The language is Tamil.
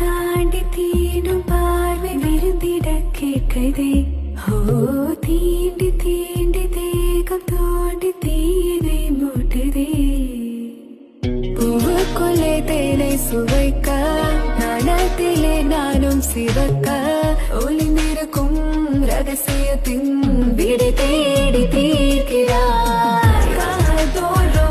தாண்டி தீண்டும் பார்வை விருந்திட கேட்கதே. ஓ தீண்டி தீண்டி தேகம் தோண்டி தீனை மூட்டுதே. பூவுக்குள்ளே தேனை சுவைக்க நாணத்திலே நானும் சிவக்க ஒளிந்திருக்கும் ரகசியத்தின் விடை தேடி தீர்க்கிறாய். காதோறும்